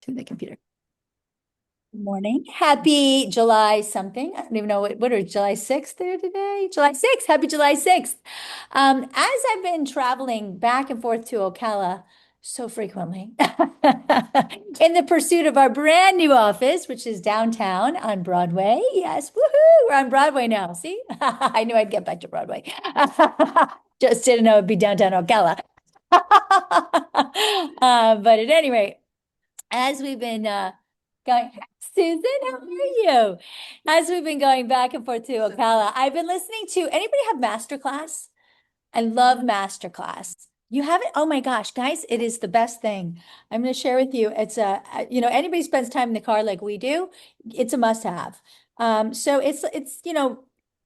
to the computer. Good morning. Happy July something. I don't even know what is July 6th there today? July 6th. Happy July 6th. As I've been traveling back and forth to Ocala so frequently in the pursuit of our brand new office, which is downtown on Broadway. Yes, woohoo! We're on Broadway now. See? I knew I'd get back to Broadway. Just didn't know it'd be downtown Ocala. But at any rate, as we've been going, Susan, how are you? As we've been going back and forth to Ocala, I've been listening to anybody have Masterclass? I love Masterclass. You haven't? Oh my gosh, guys, it is the best thing. I'm going to share with you. It's anybody spends time in the car like we do, it's a must have. So it's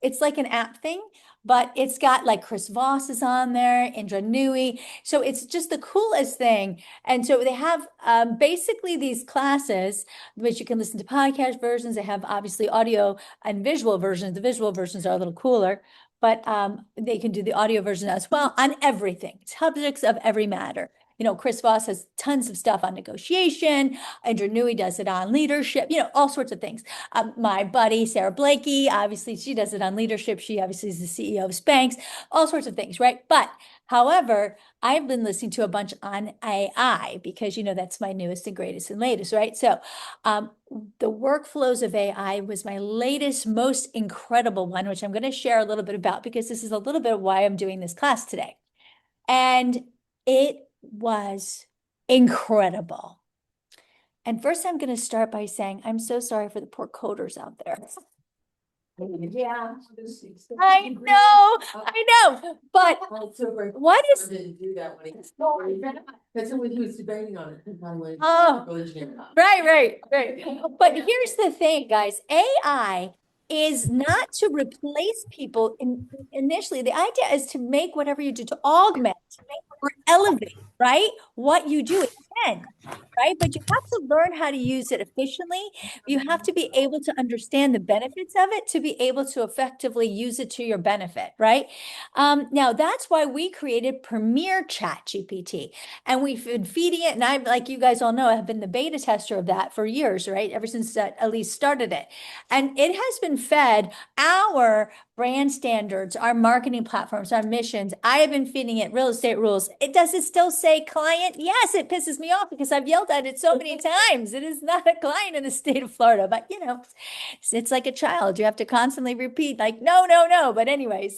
it's like an app thing, but it's got like Chris Voss is on there, Indra Nui. So it's just the coolest thing. And so they have basically these classes, which you can listen to podcast versions. They have obviously audio and visual versions. The visual versions are a little cooler, but they can do the audio version as well on everything, subjects of every matter. Chris Voss has tons of stuff on negotiation. Indra Nui does it on leadership, all sorts of things. My buddy, Sarah Blakey, obviously she does it on leadership. She obviously is the CEO of Spanx, all sorts of things, right? But however, I've been listening to a bunch on AI because, that's my newest and greatest and latest, right? So the workflows of AI was my latest, most incredible one, which I'm going to share a little bit about because this is a little bit of why I'm doing this class today. And it was incredible. And first, I'm going to start by saying I'm so sorry for the poor coders out there. Yeah, I know. But what is? That's when he was debating on it. Oh, right. But here's the thing, guys. AI is not to replace people. Initially, the idea is to make whatever you do to augment or elevate, right? What you do again, right? But you have to learn how to use it efficiently. You have to be able to understand the benefits of it to be able to effectively use it to your benefit, right? Now, that's why we created Premier Chat GPT. And we've been feeding it. And I, like you guys all know, I have been the beta tester of that for years, right? Ever since Elise started it. And it has been fed our brand standards, our marketing platforms, our missions. I have been feeding it real estate rules. Does it still say client? Yes, it pisses me off because I've yelled at it so many times. It is not a client in the state of Florida, but it's like a child. You have to constantly repeat, like, no, no, no. But anyway,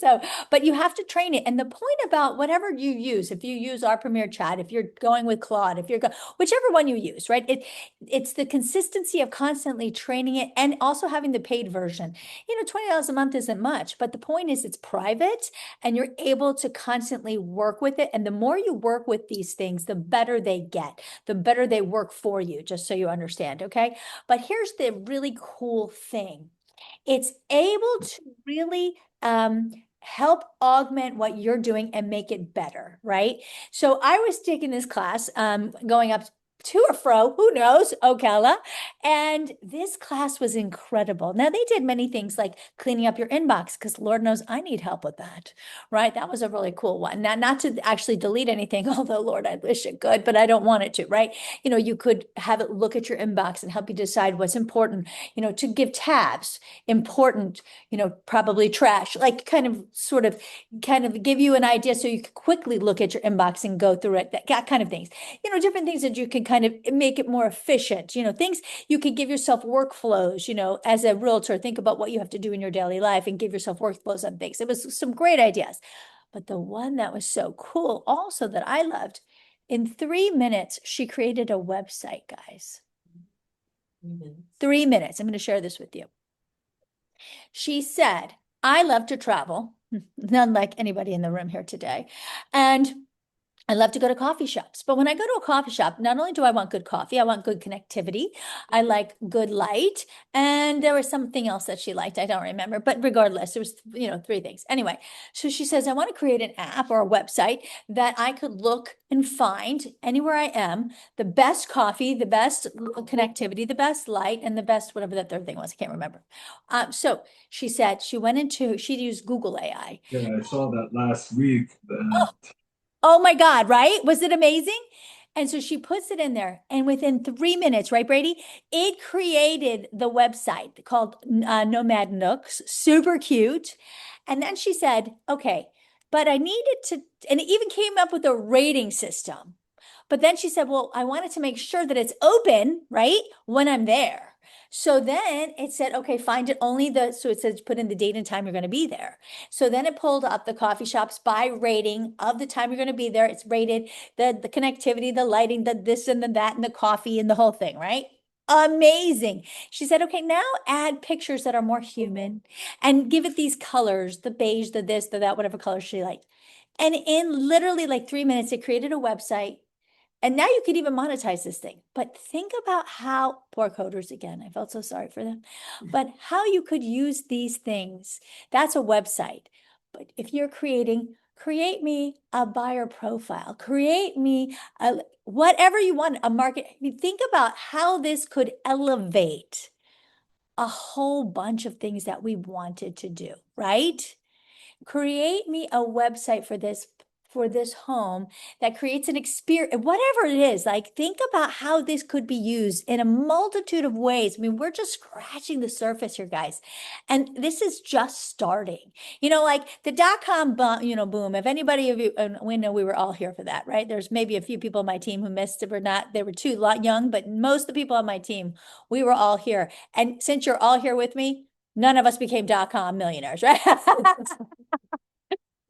but you have to train it. And the point about whatever you use, if you use our Premier Chat, if you're going with Claude, if you're going, whichever one you use, right? It's the consistency of constantly training it and also having the paid version. $20 a month isn't much, but the point is it's private and you're able to constantly work with it. And the more you work with these things, the better they get, the better they work for you, just so you understand. Okay. But here's the really cool thing. It's able to really help augment what you're doing and make it better, right? So I was taking this class, going up to or fro, who knows, Ocala. And this class was incredible. Now, they did many things like cleaning up your inbox, because Lord knows I need help with that, right? That was a really cool one. Now, not to actually delete anything, although, Lord, I wish it could, but I don't want it to, right? You could have it look at your inbox and help you decide what's important, to give tabs, important, probably trash, like kind of give you an idea so you can quickly look at your inbox and go through it, that kind of things, different things that you can kind of make it more efficient, things you could give yourself workflows, as a realtor, think about what you have to do in your daily life and give yourself workflows on things. It was some great ideas. But the one that was so cool also that I loved, in 3 minutes, she created a website, guys. 3 minutes. I'm going to share this with you. She said, I love to travel, unlike anybody in the room here today. And I love to go to coffee shops, but when I go to a coffee shop, not only do I want good coffee, I want good connectivity. I like good light. And there was something else that she liked. I don't remember, but regardless, there was, 3 things. Anyway, so she says, I want to create an app or a website that I could look and find anywhere I am, the best coffee, the best connectivity, the best light, and the best, whatever that third thing was. I can't remember. So she said she'd used Google AI. Yeah, I saw that last week. Oh my God, right? Was it amazing? And so she puts it in there, and within 3 minutes, right, Brady, it created the website called Nomad Nooks, super cute. And then she said, okay, but I needed to, and it even came up with a rating system. But then she said, well, I wanted to make sure that it's open, right, when I'm there. So then it said, okay, find it only so it says put in the date and time you're going to be there. So then it pulled up the coffee shops by rating of the time you're going to be there. It's rated the connectivity, the lighting, the this and the that, and the coffee and the whole thing, right? Amazing. She said, okay, now add pictures that are more human and give it these colors, the beige, the this, the that, whatever color she liked. And in literally like 3 minutes, it created a website. And now you could even monetize this thing. But think about how, poor coders again, I felt so sorry for them, but how you could use these things. That's a website. But if you're create me a buyer profile, create me whatever you want, a market. I mean, think about how this could elevate a whole bunch of things that we wanted to do, right? Create me a website for this home that creates an experience, whatever it is. Like, think about how this could be used in a multitude of ways. I mean, we're just scratching the surface here, guys, and this is just starting. Like the dot-com boom. If anybody of you, and we know we were all here for that, right? There's maybe a few people on my team who missed it or not. They were too young, but most of the people on my team, we were all here. And since you're all here with me, none of us became dot-com millionaires, right?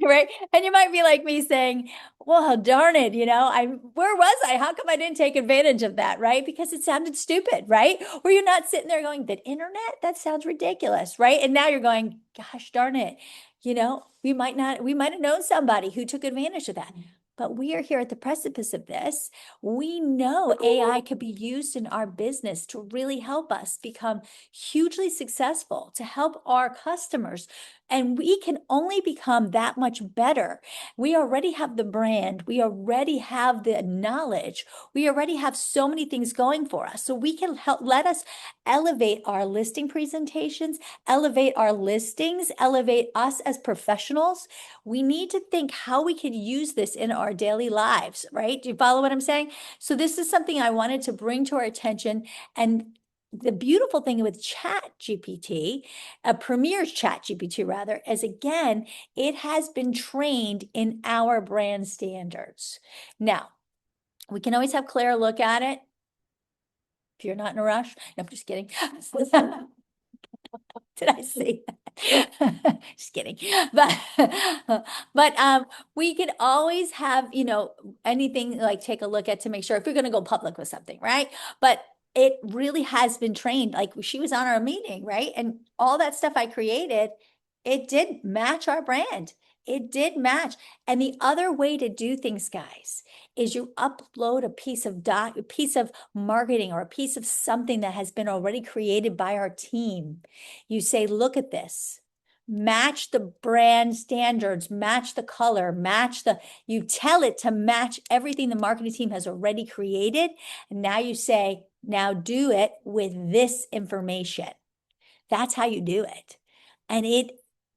Right. And you might be like me saying, well, darn it, where was I? How come I didn't take advantage of that? Right. Because it sounded stupid, right? Or you're not sitting there going, the internet? That sounds ridiculous. Right. And now you're going, gosh darn it. We might have known somebody who took advantage of that. But we are here at the precipice of this. We know AI could be used in our business to really help us become hugely successful, to help our customers. And we can only become that much better. We already have the brand. We already have the knowledge. We already have so many things going for us. So we can let us elevate our listing presentations, elevate our listings, elevate us as professionals. We need to think how we could use this in our daily lives, right? Do you follow what I'm saying? So this is something I wanted to bring to our attention. And the beautiful thing with Chat GPT, Premier's Chat GPT rather, is again, it has been trained in our brand standards. Now, we can always have Claire look at it if you're not in a rush. No, I'm just kidding. Did I say that? Just kidding. But we could always have, anything like take a look at to make sure if you're going to go public with something, right? But it really has been trained. Like she was on our meeting, right? And all that stuff I created, it did match our brand. It did match. And the other way to do things, guys, is you upload a piece of marketing or a piece of something that has been already created by our team. You say, look at this, match the brand standards, match the color, you tell it to match everything the marketing team has already created. And now you say, now do it with this information. That's how you do it. And it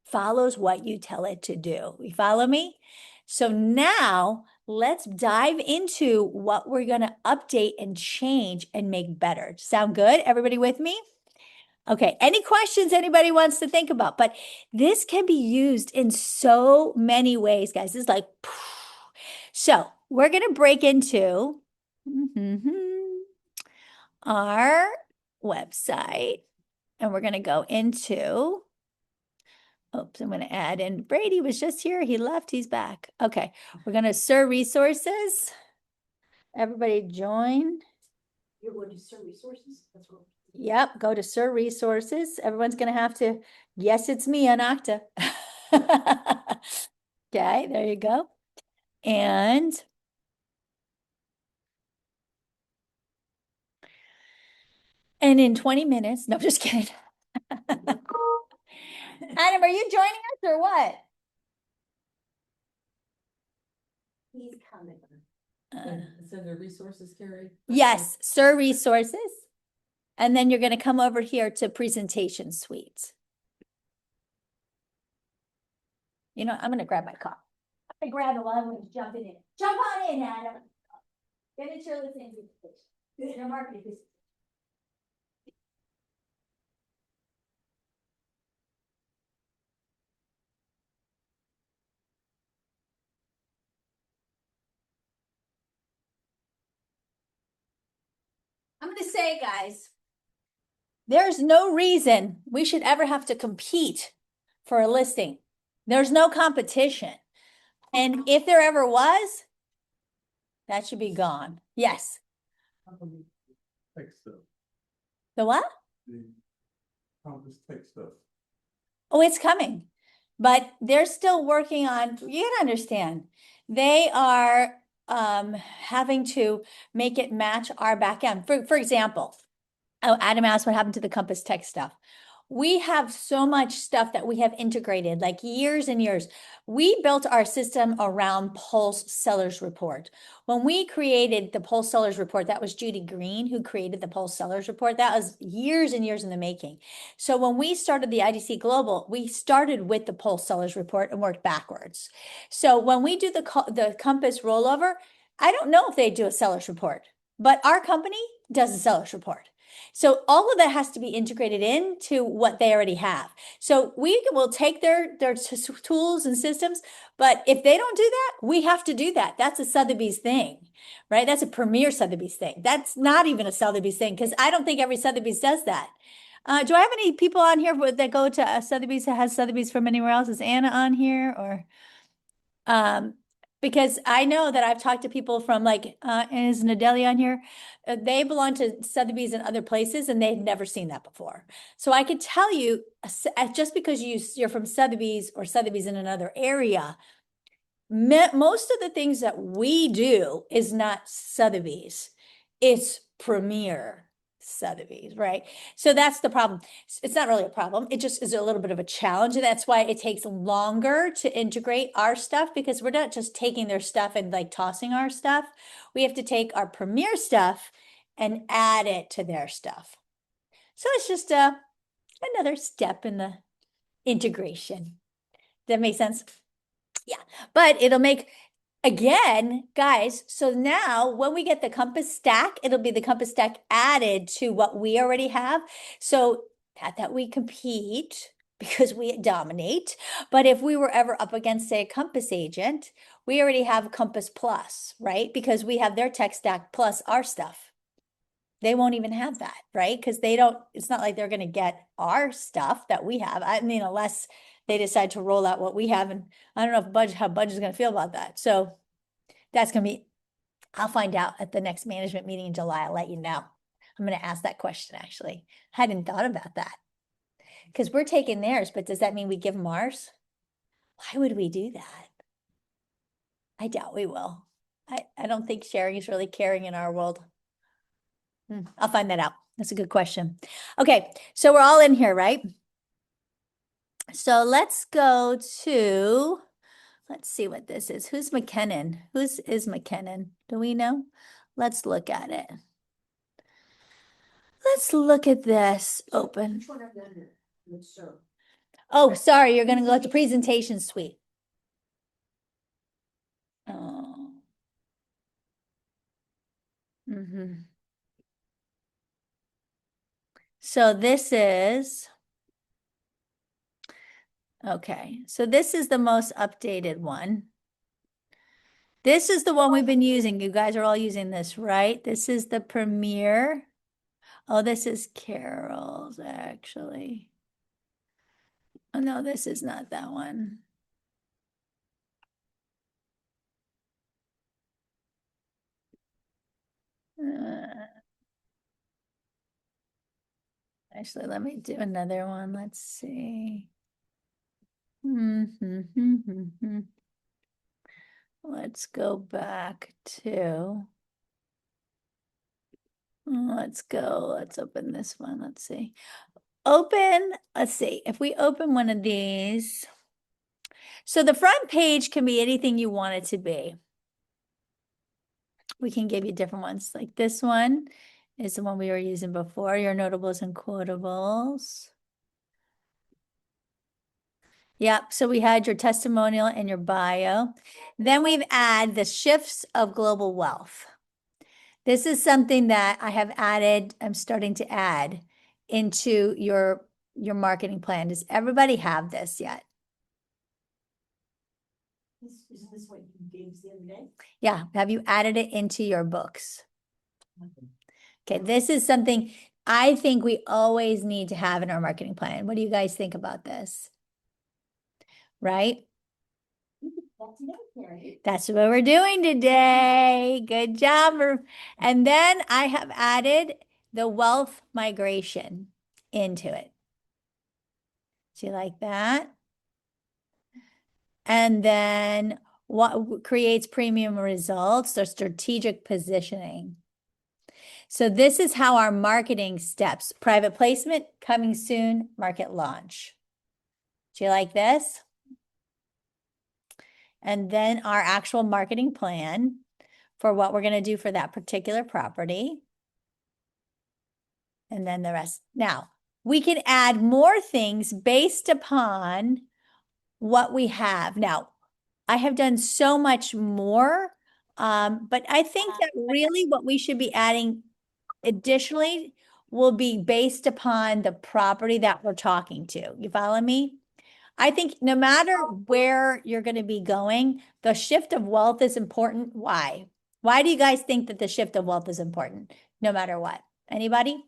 follows what you tell it to do. You follow me? So now let's dive into what we're going to update and change and make better. Sound good? Everybody with me? Okay, any questions anybody wants to think about? But this can be used in so many ways, guys. This is like, so we're going to break into our website and we're going to go into, oops, I'm going to add in, Brady was just here. He left, he's back. Okay, we're going to Sir Resources. Everybody join. You're going to Sir Resources? That's what. Yep, go to Sir Resources. Everyone's going to have to, yes, it's me on Okta. Okay, there you go. And in 20 minutes, no, just kidding. Adam, are you joining us or what? He's coming. It's under resources, Carrie? Yes, Sir Resources. And then you're going to come over here to Presentation Suite. I'm going to grab my cup. I'm going to grab it while everyone's jumping in. Jump on in, Adam. Get into your listening presentation. Your marketing presentation. I'm going to say, guys, there's no reason we should ever have to compete for a listing. There's no competition. And if there ever was, that should be gone. Yes. Text stuff, The what? the Compass text stuff. Oh, it's coming. But they're still working on, you gotta understand, they are having to make it match our back end. For example, oh, Adam asked what happened to the Compass Tech stuff. We have so much stuff that we have integrated, like years and years. We built our system around Pulse Sellers Report. When we created the Pulse Sellers Report, that was Judy Green who created the Pulse Sellers Report. That was years and years in the making. So when we started the IDC Global, we started with the Pulse Sellers Report and worked backwards. So when we do the Compass rollover, I don't know if they do a sellers report, but our company does a sellers report. So all of that has to be integrated into what they already have. So we will take their tools and systems, but if they don't do that, we have to do that. That's a Sotheby's thing, right? That's a premier Sotheby's thing. That's not even a Sotheby's thing because I don't think every Sotheby's does that. Do I have any people on here that go to Sotheby's that has Sotheby's from anywhere else? Is Anna on here or? Because I know that I've talked to people from like, is Nadelia on here? They belong to Sotheby's and other places and they've never seen that before. So I could tell you, just because you're from Sotheby's or Sotheby's in another area, most of the things that we do is not Sotheby's. It's premier Sotheby's, right? So that's the problem. It's not really a problem. It just is a little bit of a challenge. And that's why it takes longer to integrate our stuff because we're not just taking their stuff and like tossing our stuff. We have to take our premier stuff and add it to their stuff. So it's just another step in the integration. Does that make sense? Yeah, but it'll make, again, guys, so now when we get the Compass stack, it'll be the Compass stack added to what we already have. So not that we compete because we dominate, but if we were ever up against, say, a Compass agent, we already have Compass Plus, right? Because we have their tech stack plus our stuff. They won't even have that, right? Because they don't, it's not like they're going to get our stuff that we have. I mean, unless they decide to roll out what we have. And I don't know if how Budge is going to feel about that. So that's going to be, I'll find out at the next management meeting in July. I'll let you know. I'm going to ask that question, actually. I hadn't thought about that. Because we're taking theirs, but does that mean we give them ours? Why would we do that? I doubt we will. I don't think sharing is really caring in our world. I'll find that out. That's a good question. Okay, so we're all in here, right? So let's go to, let's see what this is. Who's McKinnon? Who's is McKinnon? Do we know? Let's look at it. Let's look at this. Open. Oh, sorry, you're going to go to presentation suite. Oh. So this is, okay, so this is the most updated one. This is the one we've been using. You guys are all using this, right? This is the Premier. Oh, this is Carol's, actually. Oh, no, this is not that one. Actually, let me do another one. Let's see. Let's go back to, let's go, let's open this one. Let's see. Let's see, if we open one of these. So the front page can be anything you want it to be. We can give you different ones. Like this one is the one we were using before, your notables and quotables. Yep, so we had your testimonial and your bio. Then we've added the shifts of global wealth. This is something that I have added, I'm starting to add into your marketing plan. Does everybody have this yet? Isn't this what you gave us the other day? Yeah, have you added it into your books? Okay, this is something I think we always need to have in our marketing plan. What do you guys think about this? Right? That's enough, Carrie. That's what we're doing today. Good job. And then I have added the wealth migration into it. Do you like that? And then what creates premium results? The strategic positioning. So this is how our marketing steps: private placement, coming soon, market launch. Do you like this? And then our actual marketing plan for what we're going to do for that particular property. And then the rest. Now, we can add more things based upon what we have. Now, I have done so much more, but I think that really what we should be adding additionally will be based upon the property that we're talking to. You follow me? I think no matter where you're going to be going, the shift of wealth is important. Why? Why do you guys think that the shift of wealth is important no matter what? Anybody?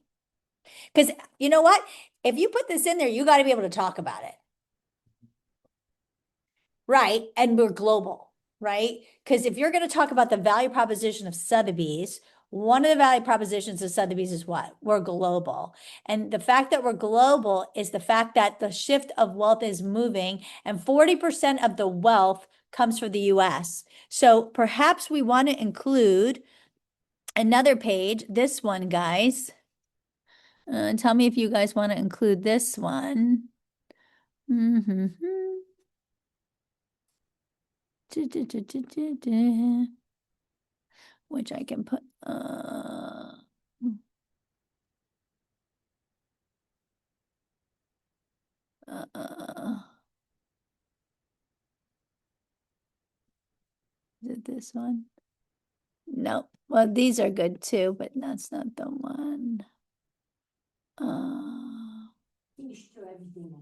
Because you know what? If you put this in there, you got to be able to talk about it. Right. And we're global, right? Because if you're going to talk about the value proposition of Sotheby's, one of the value propositions of Sotheby's is what? We're global. And the fact that we're global is the fact that the shift of wealth is moving, and 40% of the wealth comes from the US. So perhaps we want to include another page, this one, guys. Tell me if you guys want to include this one. Which I can put, is it this one? No. Well, these are good too, but that's not the one. You should throw everything in.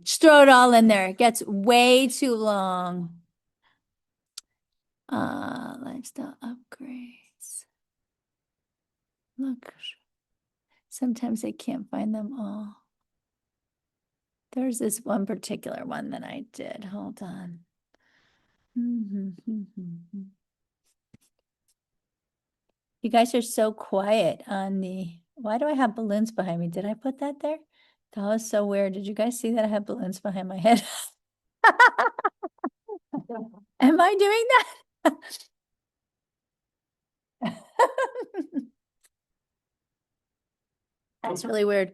Just throw it all in there. It gets way too long. Lifestyle upgrades. Look, sometimes I can't find them all. There's this one particular one that I did. Hold on. You guys are so quiet on the, why do I have balloons behind me? Did I put that there? That was so weird. Did you guys see that I have balloons behind my head? Am I doing that? That's really weird.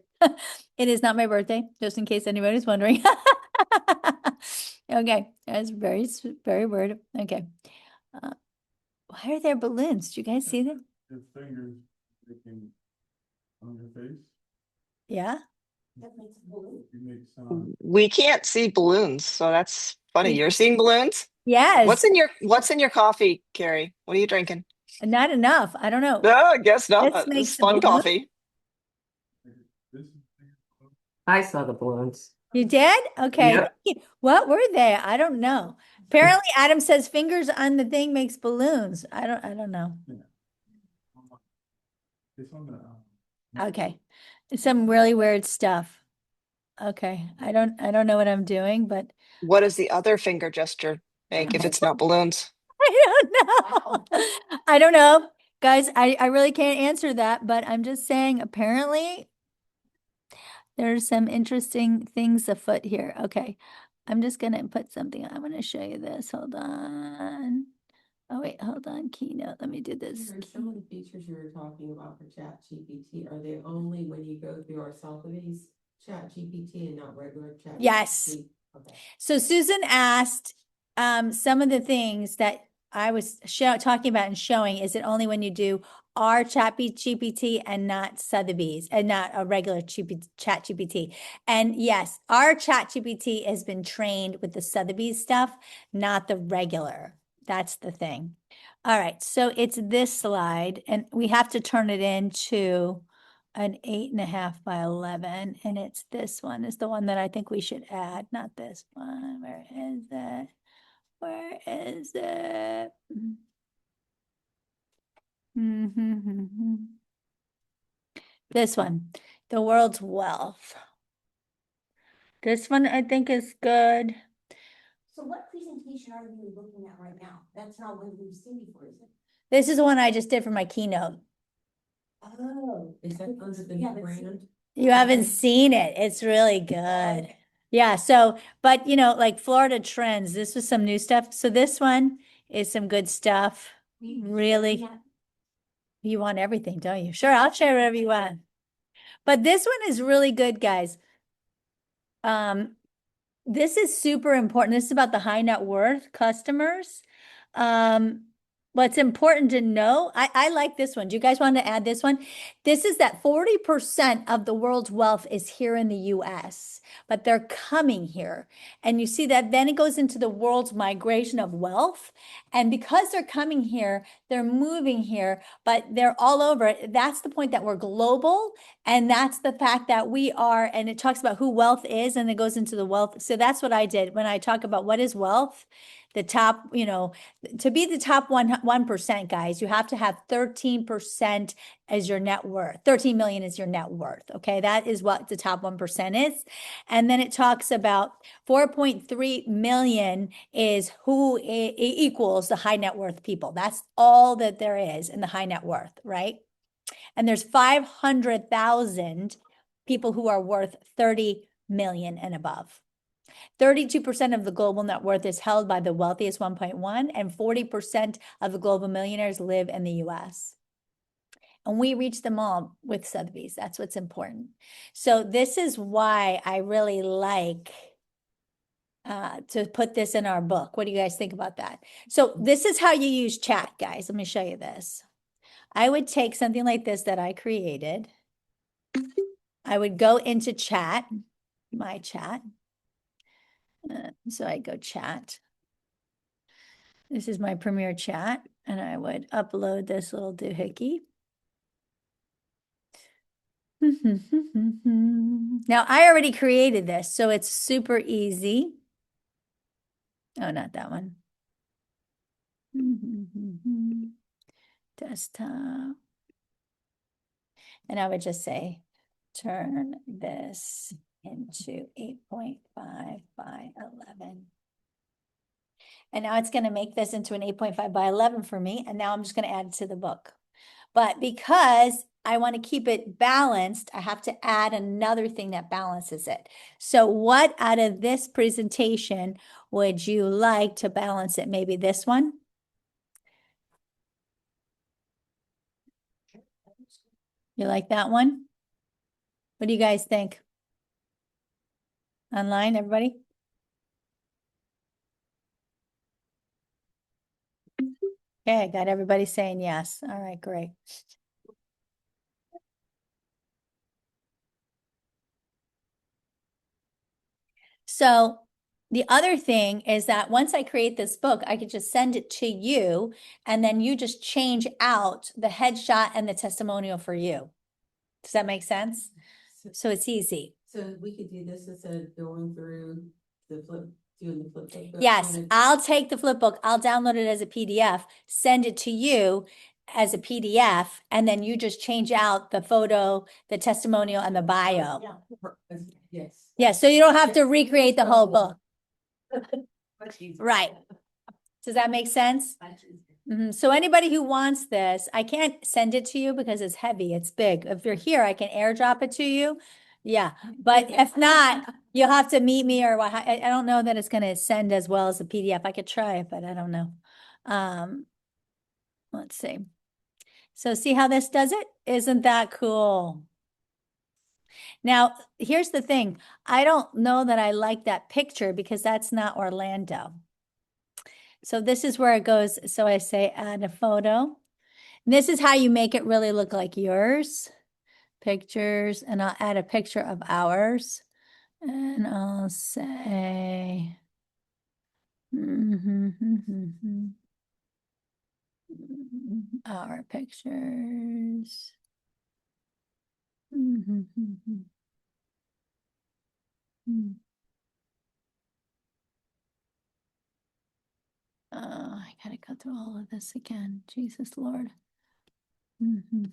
It is not my birthday, just in case anybody's wondering. Okay, that's very, very weird. Okay. Why are there balloons? Do you guys see them? Your fingers sticking on your face. Yeah. That makes a balloon. You make sound. We can't see balloons, so that's funny. We- You're seeing balloons? Yes. What's in your coffee, Carrie? What are you drinking? Not enough. I don't know. No, I guess not. This It's makes the fun balloon- coffee. This is. I saw the balloons. You did? Okay. Yep. What were they? I don't know. Apparently Adam says fingers on the thing makes balloons. I don't know. It's on the. Okay. Some really weird stuff. Okay. I don't know what I'm doing, but What does the other finger gesture make if it's not balloons? I don't know. I don't know. Guys, I really can't answer that, but I'm just saying apparently there's some interesting things afoot here. Okay. I'm just gonna put something. I'm gonna show you this. Hold on. Oh wait, hold on. Keynote. Let me do this. Karen, some of the features you were talking about for Chat GPT, are they only when you go through our Sotheby's Chat GPT and not regular Chat? Yes. GPT? Okay. So Susan asked some of the things that I was talking about and showing. Is it only when you do our Chat GPT and not Sotheby's and not a regular Chat GPT? And yes, our Chat GPT has been trained with the Sotheby's stuff, not the regular. That's the thing. All right, so it's this slide, and we have to turn it into an 8.5 by 11, and it's this one is the one that I think we should add, not this one. Where is it? Where is it? This one, the world's wealth. This one I think is good. So what presentation are you looking at right now? That's not one we've seen before, is it? This is the one I just did for my keynote. Oh. Is that under the Yeah, new that's- brand? You haven't seen it. It's really good. Yeah, so, but you know, like Florida Trends, this was some new stuff. So this one is some good stuff. Really, Yeah. you want everything, don't you? Sure, I'll share whatever you want. But this one is really good, guys. This is super important. This is about the high net worth customers. What's important to know, I like this one. Do you guys want to add this one? This is that 40% of the world's wealth is here in the US, but they're coming here. And you see that then it goes into the world's migration of wealth. And because they're coming here, they're moving here, but they're all over. That's the point that we're global. And that's the fact that we are, and it talks about who wealth is, and it goes into the wealth. So that's what I did when I talk about what is wealth. The top, you know, to be the top 1%, guys, you have to have 13% as your net worth. 13 million is your net worth. Okay, that is what the top 1% is. And then it talks about 4.3 million is who equals the high net worth people. That's all that there is in the high net worth, right? And there's 500,000 people who are worth 30 million and above. 32% of the global net worth is held by the wealthiest 1.1, and 40% of the global millionaires live in the US. And we reach them all with Sotheby's. That's what's important. So this is why I really like to put this in our book. What do you guys think about that? So this is how you use chat, guys. Let me show you this. I would take something like this that I created. I would go into chat, my chat. So I go chat. This is my Premier chat, and I would upload this little doohickey. Now I already created this, so it's super easy. Oh, not that one. Desktop. And I would just say, turn this into 8.5 by 11. And now it's going to make this into an 8.5 by 11 for me. And now I'm just going to add it to the book. But because I want to keep it balanced, I have to add another thing that balances it. So what out of this presentation would you like to balance it? Maybe this one? You like that one? What do you guys think? Online, everybody? Okay, got everybody saying yes. All right, great. So the other thing is that once I create this book, I could just send it to you, and then you just change out the headshot and the testimonial for you. Does that make sense? So it's easy. So we could do this instead of going through doing the flip book. Yes, I'll take the flip book. I'll download it as a PDF, send it to you as a PDF, and then you just change out the photo, the testimonial, and the bio. Yes. Yeah, so you don't have to recreate the whole book. Right. Does that make sense? So anybody who wants this, I can't send it to you because it's heavy, it's big. If you're here, I can airdrop it to you. Yeah, but if not, you'll have to meet me, or I don't know that it's gonna send as well as the PDF. I could try it, but I don't know. Let's see. So see how this does it? Isn't that cool? Now, here's the thing. I don't know that I like that picture because that's not Orlando. So this is where it goes. So I say add a photo. And this is how you make it really look like yours. Pictures, and I'll add a picture of ours. And I'll say, Our pictures. Mhm, mhm, mhm. Hmm. I gotta go through all of this again. Jesus Lord. Mhm.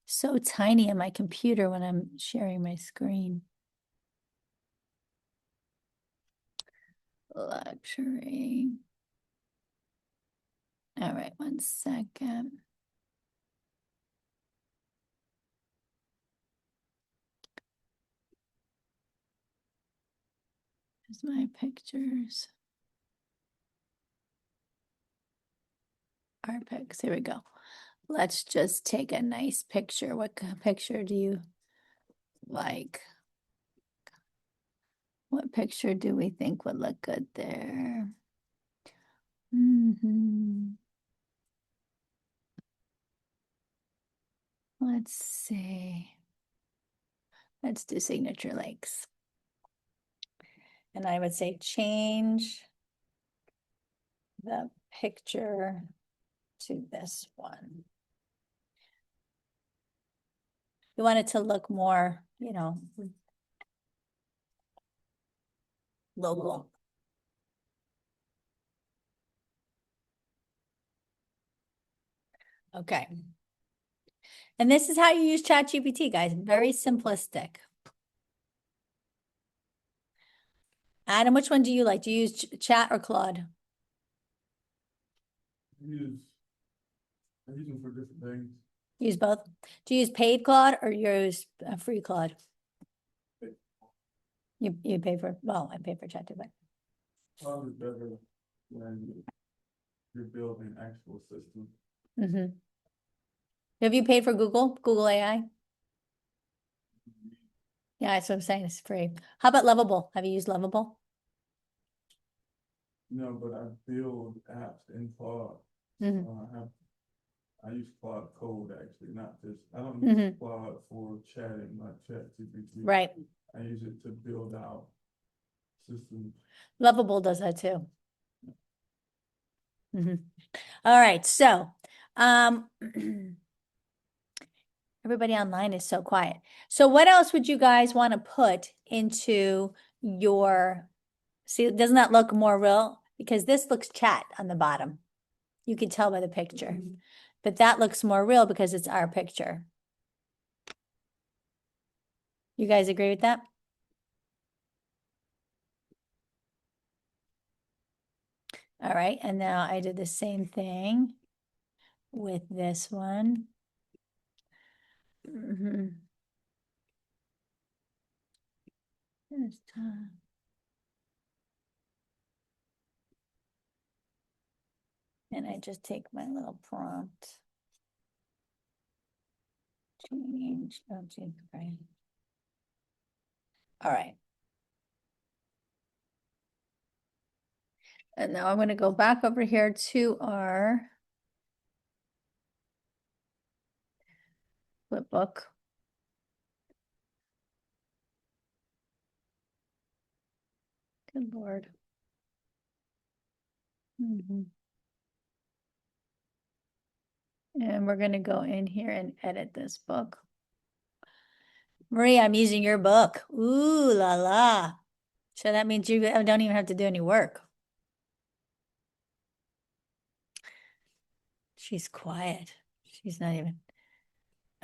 So tiny on my computer when I'm sharing my screen. Luxury. All right, 1 second. Here's my pictures. Our pics. Here we go. Let's just take a nice picture. What picture do you like? What picture do we think would look good there? Let's see. Let's do signature links. And I would say change the picture to this one. You want it to look more, local. Okay. And this is how you use ChatGPT, guys. Very simplistic. Adam, which one do you like? Do you use Chat or Claude? I use them for different things. Use both? Do you use paid Claude or use free Claude? You pay for, well, I pay for Chat too, but. Probably better when you're building actual systems. Have you paid for Google AI? Yeah, that's what I'm saying. It's free. How about Lovable? Have you used Lovable? No, but I build apps in Claude. Mhm. I use Claude Code actually, not just, I don't Mhm. use Claude for chatting like ChatGPT. Right. I use it to build out systems. Lovable does that too. All right, so everybody online is so quiet. So what else would you guys want to put into your, see, doesn't that look more real? Because this looks chat on the bottom. You can tell by the picture, but that looks more real because it's our picture. You guys agree with that? All right, and now I did the same thing with this one. This time. And I just take my little prompt. Change, right. All right. And now I'm going to go back over here to our flipbook. Good Lord. And we're going to go in here and edit this book. Maria, I'm using your book. Ooh la la. So that means you don't even have to do any work. She's quiet. She's not even.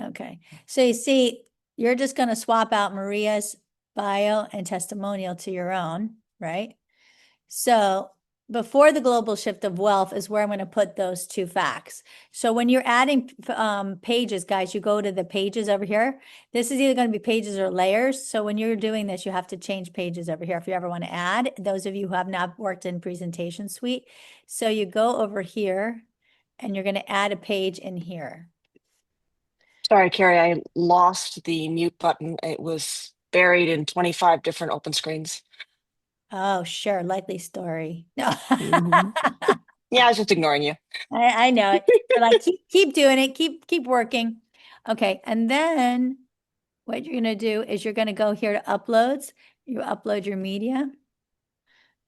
Okay. So you see, you're just going to swap out Maria's bio and testimonial to your own, right? So before the global shift of wealth is where I'm going to put those two facts. So when you're adding pages, guys, you go to the pages over here. This is either going to be pages or layers. So when you're doing this, you have to change pages over here if you ever want to add, those of you who have not worked in Presentation Suite. So you go over here and you're going to add a page in here. Sorry, Carrie, I lost the mute button. It was buried in 25 different open screens. Oh, sure. Likely story. No. Mhm. Yeah, I was just ignoring you. I know it. You're like, keep doing it. Keep working. Okay. And then what you're going to do is you're going to go here to uploads. You upload your media.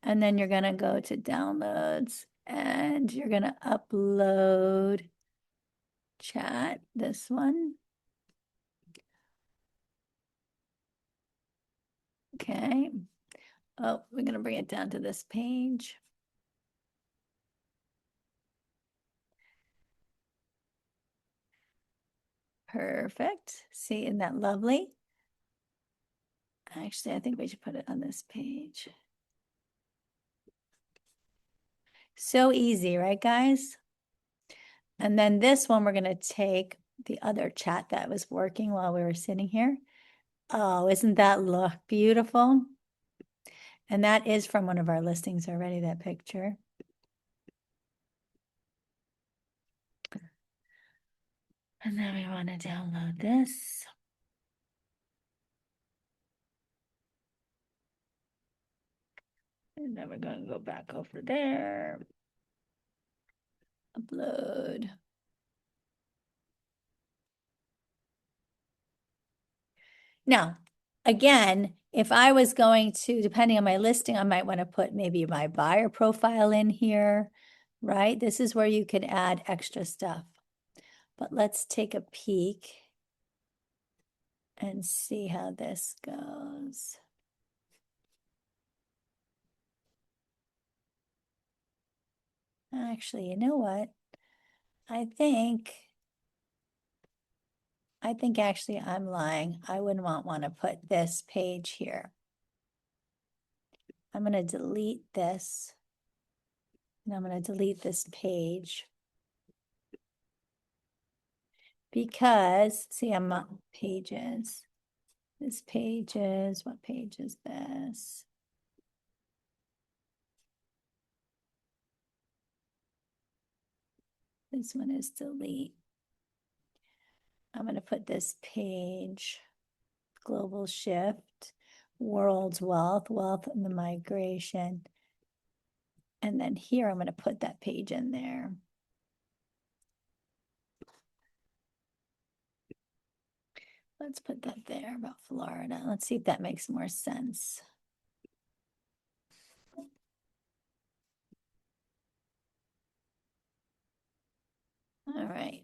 And then you're going to go to downloads And you're gonna upload chat, this one. Okay. Oh, we're gonna bring it down to this page. Perfect. See, isn't that lovely? Actually, I think we should put it on this page. So easy, right, guys? And then this one, we're going to take the other chat that was working while we were sitting here. Oh, isn't that look beautiful? And that is from one of our listings already, that picture. And then we want to download this. And then we're going to go back over there. Upload. Now, again, if I was going to, depending on my listing, I might want to put maybe my buyer profile in here, right? This is where you could add extra stuff. But let's take a peek and see how this goes. Actually, you know what? I think actually I'm lying. I wouldn't want to put this page here. I'm going to delete this. And I'm going to delete this page. Because, see, I'm on pages. This page is, what page is this? This one is delete. I'm going to put this page, global shift, world's wealth, wealth and the migration. And then here, I'm going to put that page in there. Let's put that there about Florida. Let's see if that makes more sense. All right.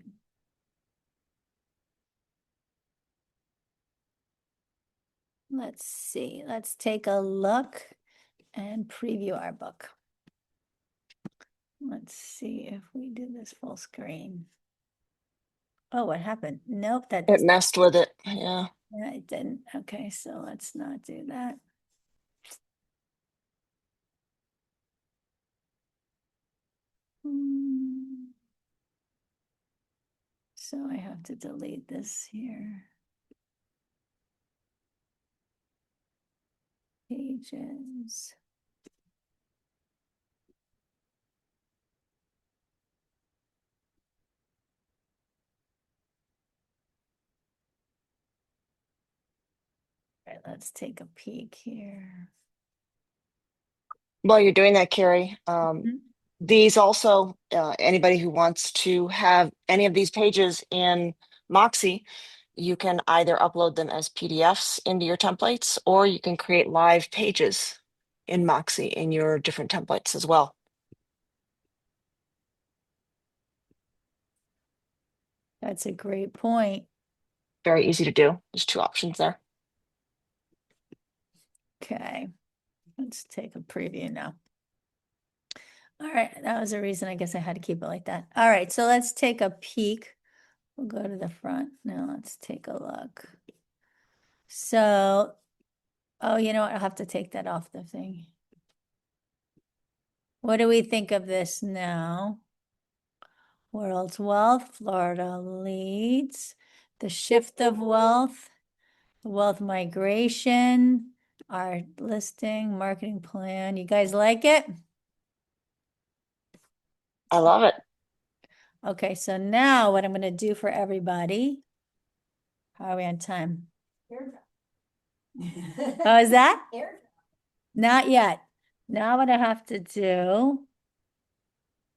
Let's see. Let's take a look and preview our book. Let's see if we do this full screen. Oh, what happened? Nope, that It doesn't. messed with it. Yeah. Yeah, it didn't. Okay, so let's not do that. So I have to delete this here. Pages. All right, let's take a peek here. While you're doing that, Carrie, Mhm. these also, anybody who wants to have any of these pages in Moxie, you can either upload them as PDFs into your templates, or you can create live pages in Moxie in your different templates as well. That's a great point. Very easy to do. There's two options there. Okay, let's take a preview now. All right, that was a reason I guess I had to keep it like that. All right, so let's take a peek. We'll go to the front. Now let's take a look. So, oh, you know what? I'll have to take that off the thing. What do we think of this now? World's wealth, Florida leads. The shift of wealth, the wealth migration, our listing, marketing plan. You guys like it? I love it. Okay, so now what I'm going to do for everybody. How are we on time? Oh, is that? Not yet. Now what I have to do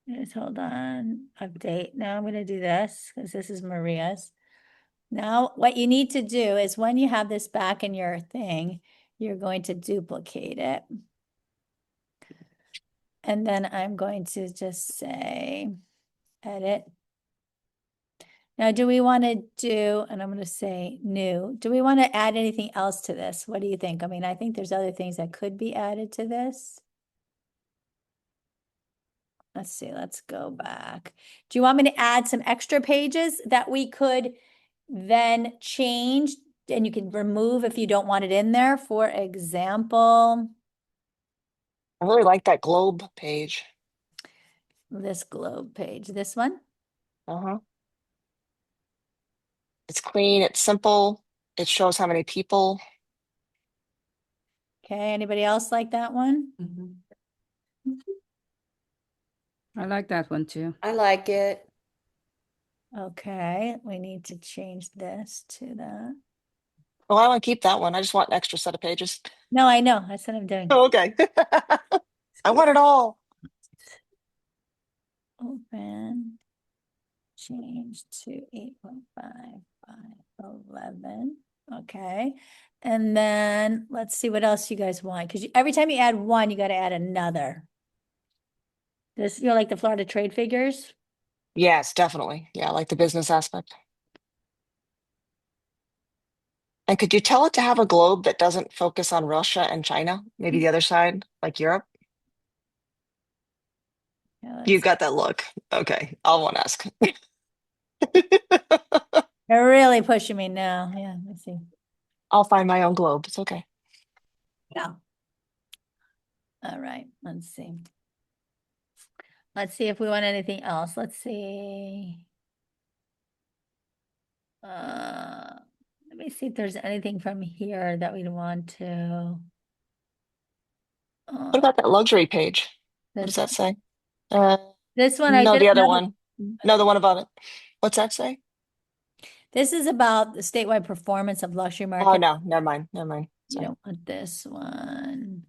is, hold on, update. Now I'm going to do this because this is Maria's. Now what you need to do is when you have this back in your thing, you're going to duplicate it. And then I'm going to just say, edit. Now, do we want to do, and I'm going to say new, do we want to add anything else to this? What do you think? I mean, I think there's other things that could be added to this. Let's see, let's go back. Do you want me to add some extra pages that we could then change and you can remove if you don't want it in there? For example, I really like that globe page. this globe page, this one. Uh-huh. It's clean, it's simple, it shows how many people. Okay, anybody else like that one? Mhm. I like that one too. I like it. Okay, we need to change this to that. Oh, I want to keep that one. I just want an extra set of pages. No, I know, that's what I'm doing. Oh, okay. I want it all. Open, change to 8.5511. Okay. And then let's see what else you guys want. Because every time you add one, you got to add another. This, you know, like the Florida trade figures. Yes, definitely. Yeah, I like the business aspect. And could you tell it to have a globe that doesn't focus on Russia and China? Maybe the other side, like Europe? Yeah, You got that look. Okay, I won't ask. they're really pushing me now. Yeah, let's see. I'll find my own globe. It's okay. Yeah. All right, let's see. Let's see if we want anything else. Let's see. Let me see if there's anything from here that we'd want to. What about that luxury page? What does This that one. say? Uh, This one, I no, just the other know. one. No, the one above it. What's that say? This is about the statewide performance of luxury Oh, market. no, never mind. Never mind. You Sorry. don't want this one.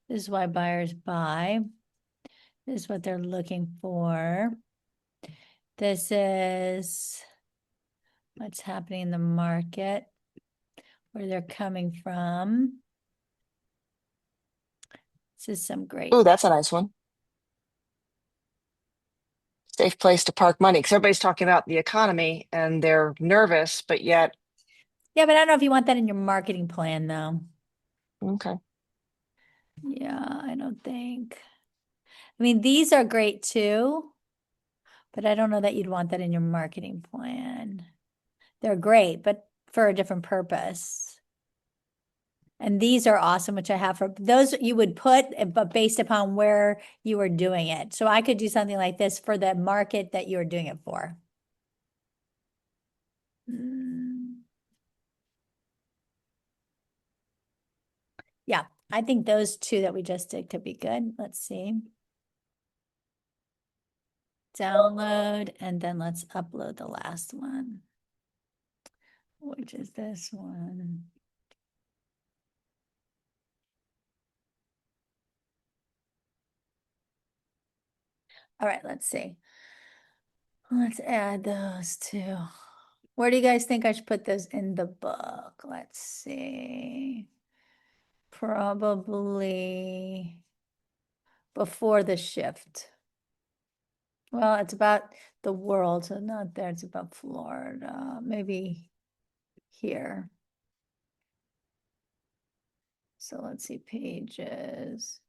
This is why buyers buy. This is what they're looking for. This is what's happening in the market, where they're coming from. This is some great. Ooh, that's a nice one. Safe place to park money because everybody's talking about the economy and they're nervous, but yet, Yeah, but I don't know if you want that in your marketing plan, though. okay. Yeah, I don't think. I mean, these are great too, but I don't know that you'd want that in your marketing plan. They're great, but for a different purpose. And these are awesome, which I have for those you would put, but based upon where you were doing it. So I could do something like this for the market that you're doing it for. Yeah, I think those two that we just did could be good. Let's see. Download, and then let's upload the last one, which is this one. All right, let's see. Let's add those two. Where do you guys think I should put those in the book? Let's see. Probably before the shift. Well, it's about the world, so not there. It's about Florida, maybe here. So let's see, pages.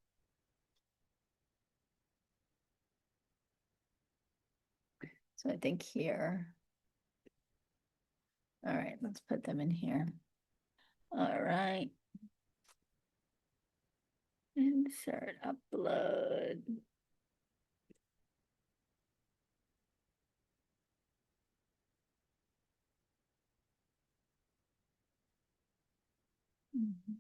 So I think here. All right, let's put them in here. All right. Insert, upload. Mhm.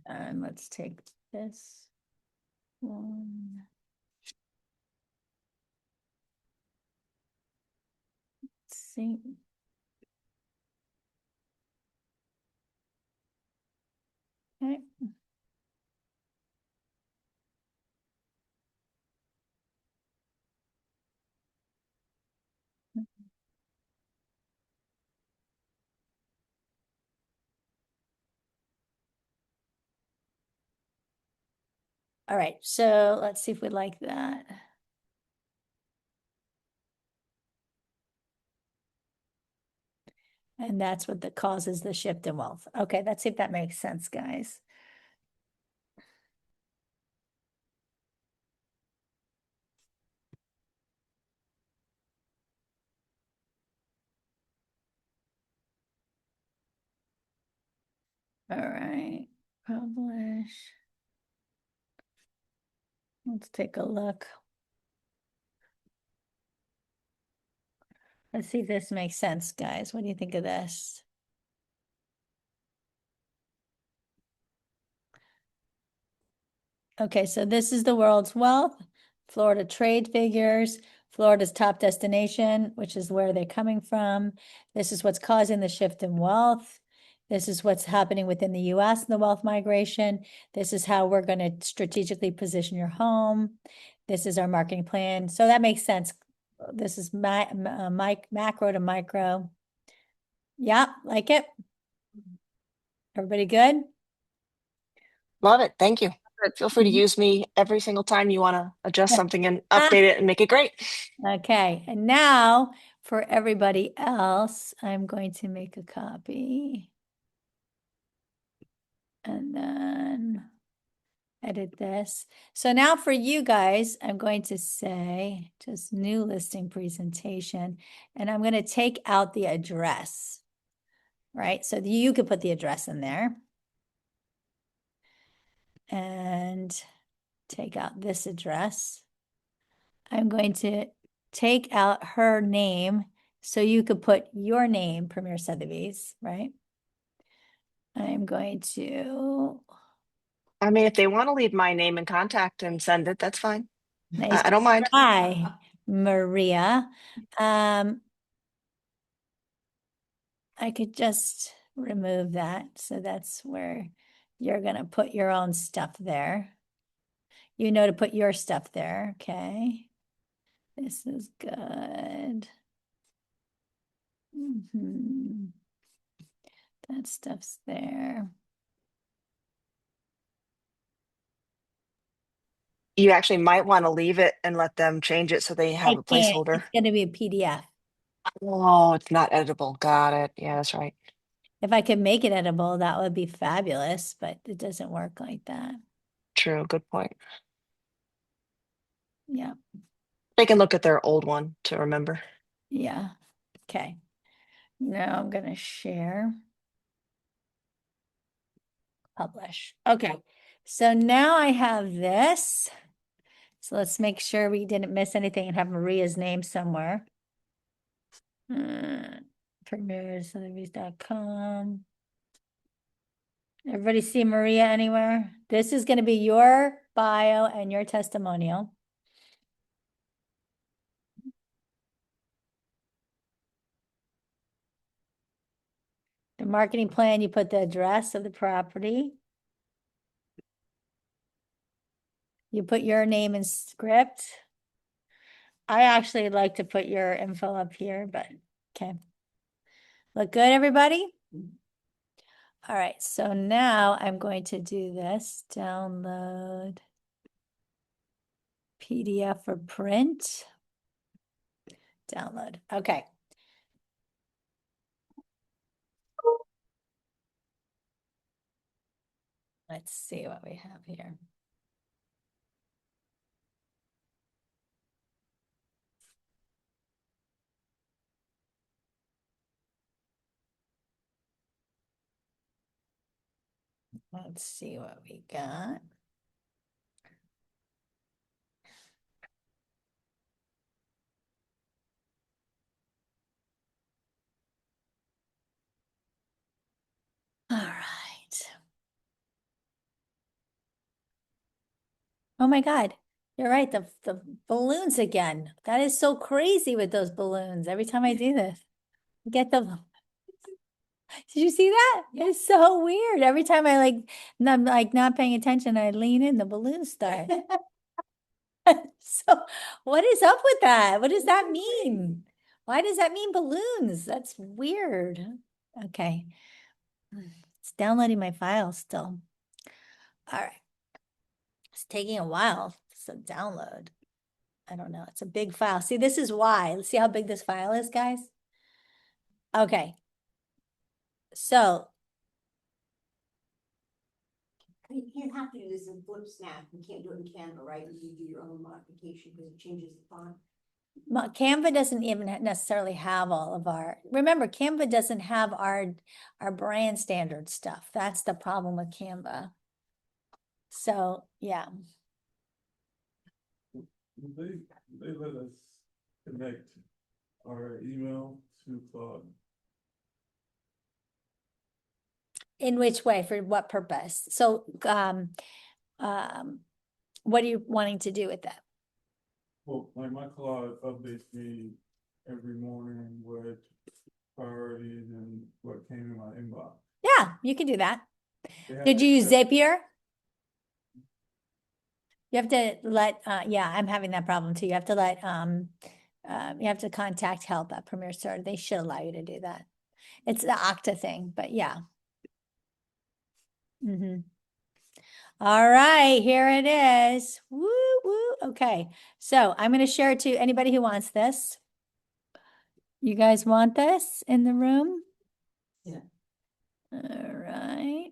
And let's take this one. See. Okay. All right, so let's see if we like that. And that's what that causes the shift in wealth. Okay, let's see if that makes sense, guys. All right, publish. Let's take a look. Let's see if this makes sense, guys. What do you think of this? Okay, so this is the world's wealth, Florida trade figures, Florida's top destination, which is where they're coming from. This is what's causing the shift in wealth. This is what's happening within the US in the wealth migration. This is how we're going to strategically position your home. This is our marketing plan. So that makes sense. This is macro to micro. Yeah, like it. Everybody good? Love it. Thank you. Good. Feel free to Mhm. use me every single time you want to adjust Yeah. something and update it and make it great. Okay, and now for everybody else, I'm going to make a copy. And then edit this. So now for you guys, I'm going to say just new listing presentation, and I'm going to take out the address, right? So you could put the address in there. And take out this address. I'm going to take out her name so you could put your name, Premier Sotheby's, right? I'm going to, I mean, if they want to leave my name and contact and send it, that's fine. nice I don't mind. try, Maria. I could just remove that. So that's where you're going to put your own stuff there. You know to put your stuff there. Okay. This is good. That stuff's there. You actually might want to leave it and let them change it so they I have a can't. placeholder. It's going to be a PDF. Oh, it's not editable. Got it. Yeah, that's right. If I could make it editable, that would be fabulous, but it doesn't work like that. True. Good point. Yeah. They can look at their old one to remember. Yeah. Okay. Now I'm going to share. Publish. Okay. So now I have this. So let's make sure we didn't miss anything and have Maria's name somewhere. Premierssotheby's.com. Everybody see Maria anywhere? This is going to be your bio and your testimonial. The marketing plan, you put the address of the property. You put your name in script. I actually like to put your info up here, but okay. Look good, everybody? All right, so now I'm going to do this, download PDF for print, download, okay. Let's see what we have here. Let's see what we got. All right. Oh my God, you're right, the balloons again. That is so crazy with those balloons. Every time I do this, get the, did you see that? It's so weird. Every time I'm like not paying attention, I lean in, the balloons start. So what is up with that? What does that mean? Why does that mean balloons? That's weird. Okay. It's downloading my file still. All right. It's taking a while to download. I don't know. It's a big file. See, this is why. Let's see how big this file is, guys. Okay. So, You have to do this in Flip Snap. You can't do it in Canva, right? You do your own modification because it changes the font. Canva doesn't even necessarily have all of our, remember, Canva doesn't have our brand standard stuff. That's the problem with Canva. So, yeah. They let us connect our email to Claude. In which way? For what purpose? So, what are you wanting to do with that? Well, like my Claude updates me every morning with priorities and what came in my inbox. Yeah, you can do that. They have Did to you use accept- Zapier? You have to let, yeah, I'm having that problem too. You have to let, you have to contact help at Premier Server. They should allow you to do that. It's the Okta thing, but yeah. All right, here it is. Woo, woo. Okay, so I'm going to share it to anybody who wants this. You guys want this in the room? Yeah. All right.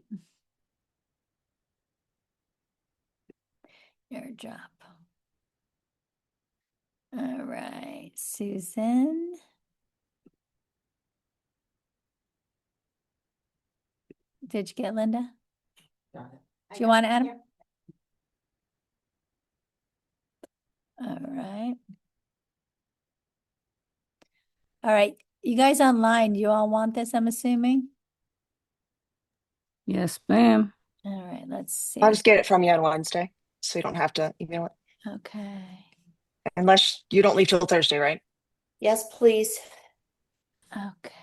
Airdrop. All right, Susan. Did you get Linda? Got it. Do you want to add them? All right. All right, you guys online, you all want this, I'm assuming? Yes, ma'am. All right, let's see. I'll just get it from you on Wednesday, so you don't have to email it. Okay. Unless you don't leave till Thursday, right? Yes, please. Okay.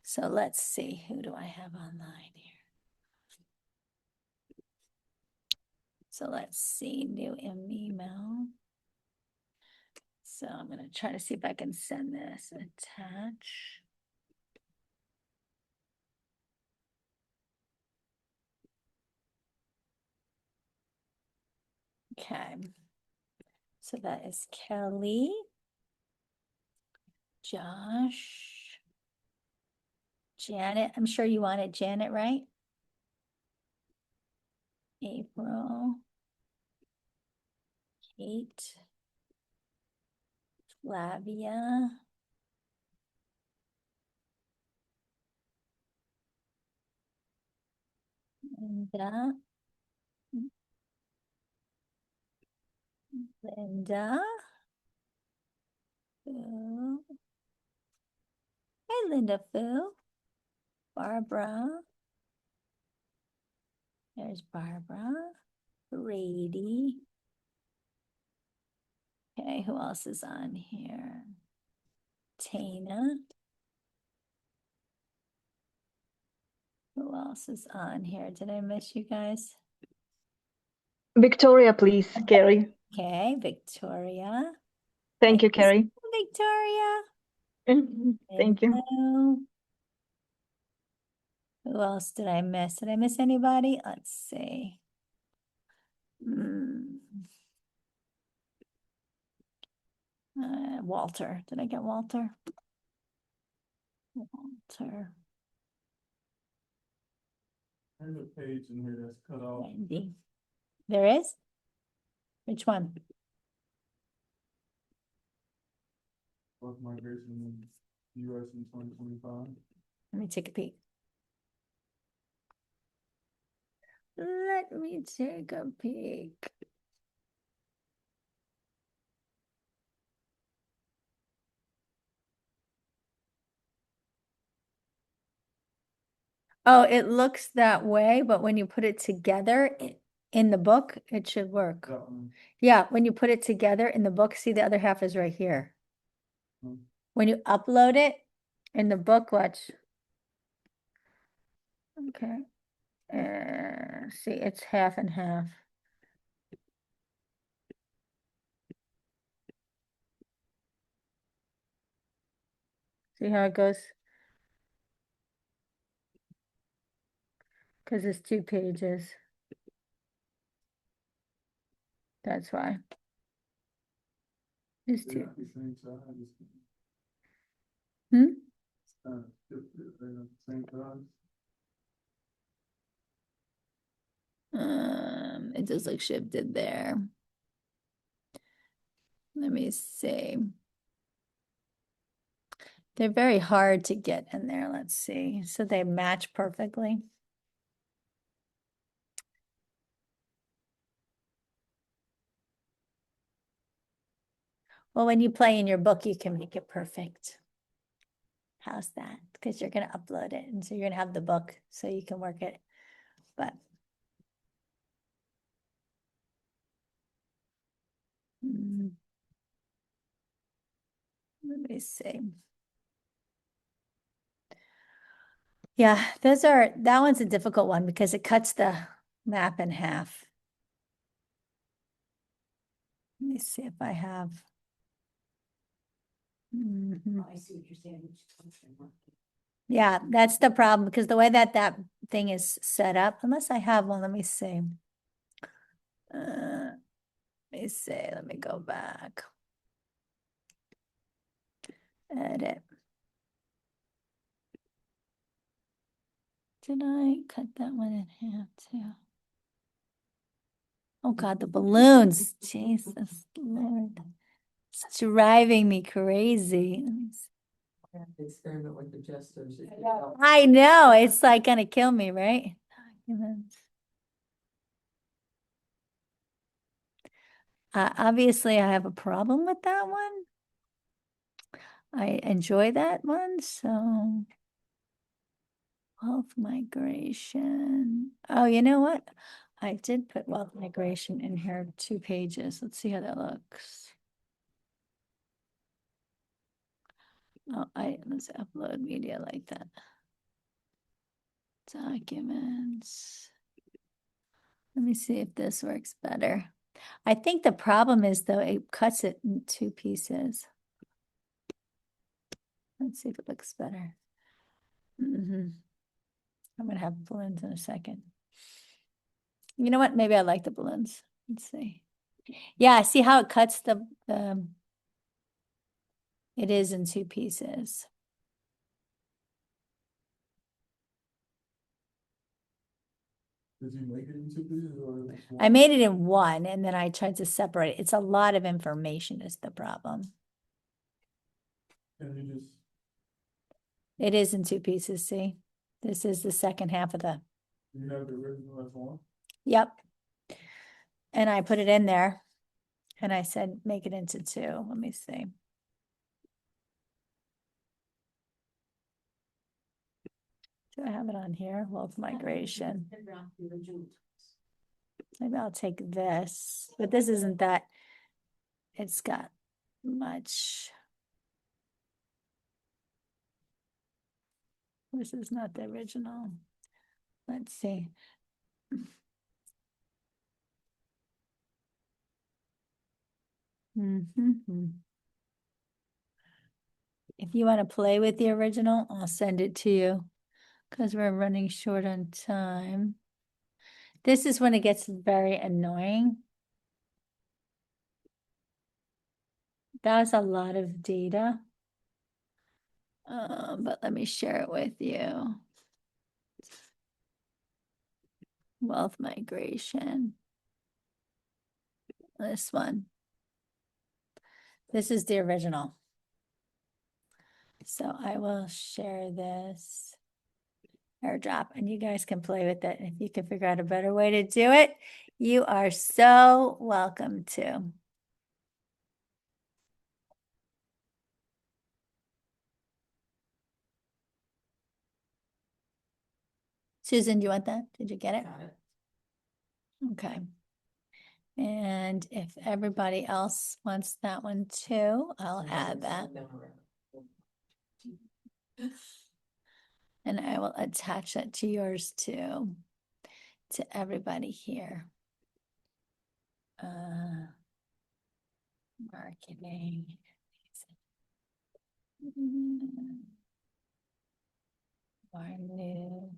So let's see, who do I have online here? So let's see, new email. So I'm gonna try to see if I can send this, attach. Okay. So that is Kelly, Josh, Janet. I'm sure you wanted Janet, right? April, Kate, Flavia, Linda, Linda. Fu. Hey, Linda Fu. Barbara. There's Barbara. Brady. Okay, who else is on here? Tana. Who else is on here? Did I miss you guys? Victoria, please, Carrie. Okay, Victoria. Thank you, Thanks, Carrie. Victoria. Thank you. Hello. Who else did I miss? Did I miss anybody? Let's see. Walter. Did I get Walter? Walter. There's a page in here that's cut off. Wendy. There is? Which one? Of migration in US in 2025. Let me take a peek. Let me take a peek. Oh, it looks that way, but when you put it together in the book, it should work. That one. Yeah, when you put it together in the book, see the other half is right here. Hmm. When you upload it in the book, watch. Okay. See, it's half and half. See how it goes? Because it's 2 pages. That's why. It's They're too. not the same size. Hmm? They're not the same size. It just like shifted there. Let me see. They're very hard to get in there. Let's see. So they match perfectly. Well, when you play in your book, you can make it perfect. How's that? Because you're going to upload it. And so you're going to have the book so you can work it. But let me see. Yeah, that one's a difficult one because it cuts the map in half. Let me see if I have. Mhm. I see what you're saying. Yeah, that's the problem because the way that thing is set up, unless I have one, let me see. Let me see, let me go back. Edit. Did I cut that one in half too? Oh God, the balloons, Jesus Lord. It's driving me crazy. Let me see. I have to experiment with the gestures. I know, it's like gonna kill me, right? Documents. Obviously, I have a problem with that one. I enjoy that one, so wealth migration. Oh, you know what? I did put wealth migration in here 2 pages. Let's see how that looks. Oh, let's upload media like that. Documents. Let me see if this works better. I think the problem is though, it cuts it in 2 pieces. Let's see if it looks better. I'm gonna have balloons in a second. You know what? Maybe I like the balloons. Let's see. Yeah, see how it cuts it is in 2 pieces. Did you make it into pieces or? I made it in 1 and then I tried to separate it. It's a lot of information is the problem. Can you just, It is in 2 pieces, see? This is the second half of the, you have the original as one? yep. And I put it in there and I said, make it into 2. Let me see. Do I have it on here? Wealth migration. Maybe I'll take this, but this isn't that. It's got much. This is not the original. Let's see. If you want to play with the original, I'll send it to you because we're running short on time. This is when it gets very annoying. That was a lot of data. But let me share it with you. Wealth migration. This one. This is the original. So I will share this airdrop and you guys can play with it. If you can figure out a better way to do it, you are so welcome to. Susan, do you want that? Did you get it? Got it. Okay. And if everybody else wants that one too, I'll add that. And I will attach that to yours too, to everybody here. Marketing. Our new.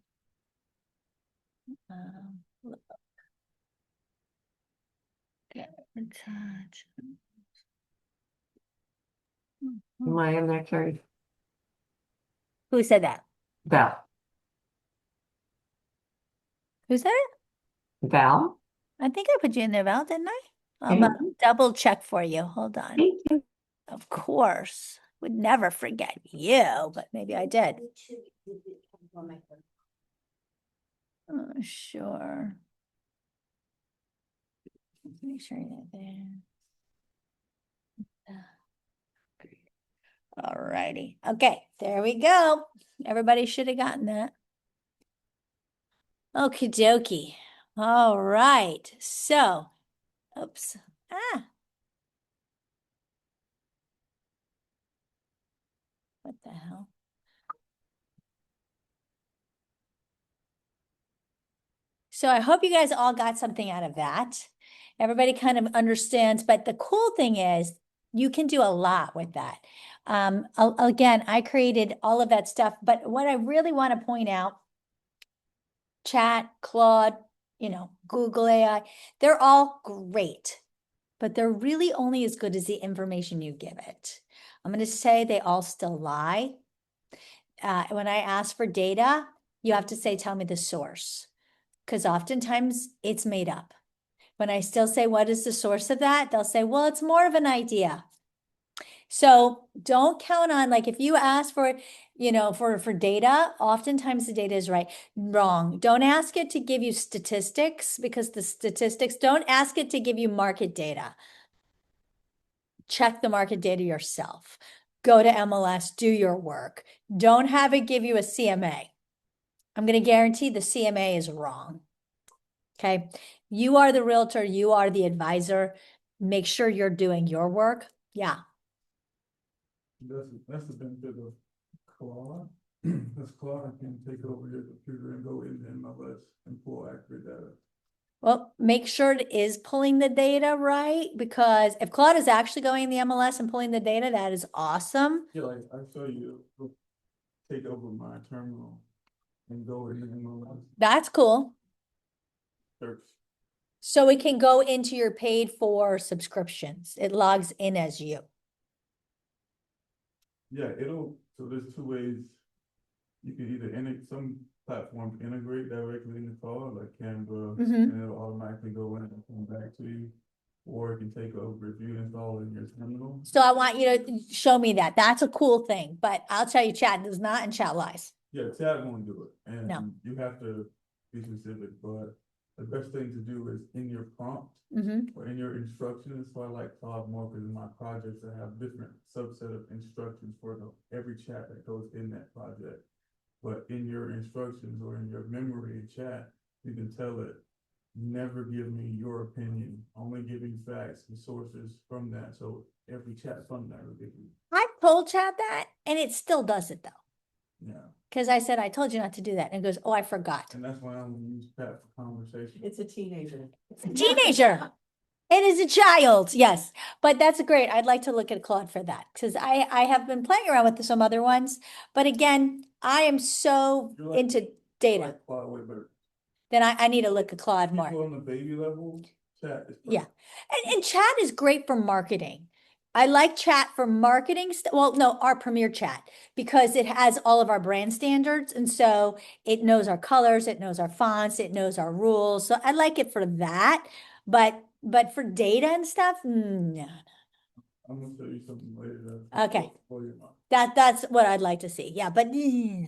Get Am I in there, Carrie? Who said that? Val. Who said it? Val? I think I put you in there, Val, didn't I? I'm Thank gonna double check for you. Hold on. Thank you. Of course. Would never forget you, but maybe I did. It should be- it comes on my phone. Sure. Make sure you're there. All righty. Okay, there we go. Everybody should have gotten that. Okie dokie. All right. So, oops. What the hell? So I hope you guys all got something out of that. Everybody kind of understands, but the cool thing is you can do a lot with that. Again, I created all of that stuff, but what I really want to point out, Chat, Claude, Google AI, they're all great, but they're really only as good as the information you give it. I'm going to say they all still lie. When I ask for data, you have to say, tell me the source, because oftentimes it's made up. When I still say, what is the source of that? They'll say, well, it's more of an idea. So don't count on, like, if you ask for, for data, oftentimes the data is wrong. Don't ask it to give you statistics, because the statistics, don't ask it to give you market data. Check the market data yourself. Go to MLS, do your work. Don't have it give you a CMA. I'm going to guarantee the CMA is wrong. Okay. You are the realtor. You are the advisor. Make sure you're doing your work. Yeah. That's the benefit of Claude. Because Claude can take over your computer and go into MLS and pull accurate data. Well, make sure it is pulling the data right, because if Claude is actually going in the MLS and pulling the data, that is awesome. Yeah, like I show you, take over my terminal and go into MLS That's cool. search. So it can go into your paid for subscriptions. It logs in as you. Yeah, so there's two ways. You can either some platforms integrate directly in the call, like Canva, and it'll automatically go in and come back to you. Or it can take over if you install in your terminal. So I want you to show me that. That's a cool thing, but I'll tell you, chat does not, and chat lies. Yeah, chat won't do it, and No. you have to be specific, but the best thing to do is in your prompt or in your instructions. So I like Claude more because in my projects I have different subset of instructions for every chat that goes in that project. But in your instructions or in your memory chat, you can tell it, never give me your opinion, only give me facts and sources from that. So every chat from that will give you. I've told chat that, and it still does it though. Yeah. Because I said, I told you not to do that. And it goes, oh, I forgot. And that's why I only use chat for conversation. It's a teenager. Teenager. It is a child, yes. But that's great. I'd like to look at Claude for that, because I have been playing around with some other ones. But again, I am so into data. Like Claude way better. Then I need to look at Claude more. People on the baby level, chat is perfect. Yeah. And chat is great for marketing. I like chat for marketing. Well, no, our Premier Chat, because it has all of our brand standards. And so it knows our colors, it knows our fonts, it knows our rules. So I like it for that. But for data and stuff, no. I'm gonna show you something later. Okay. For your mom. That's what I'd like to see. Yeah, but no,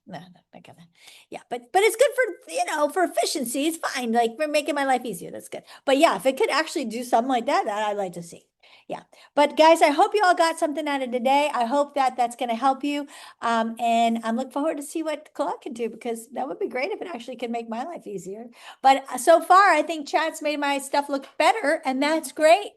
not gonna. Yeah, but it's good for, for efficiency. It's fine. Like, for making my life easier. That's good. But yeah, if it could actually do something like that, I'd like to see. Yeah. But guys, I hope you all got something out of today. I hope that that's going to help you. And I'm looking forward to see what Claude can do, because that would be great if it actually could make my life easier. But so far, I think chat's made my stuff look better, and that's great.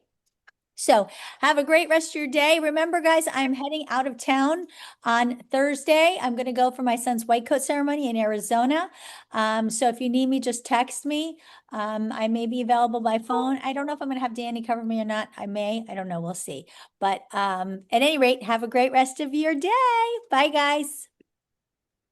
So have a great rest of your day. Remember, guys, I'm heading out of town on Thursday. I'm going to go for my son's white coat ceremony in Arizona. So if you need me, just text me. I may be available by phone. I don't know if I'm going to have Danny cover me or not. I may. I don't know. We'll see. But at any rate, have a great rest of your day. Bye, guys.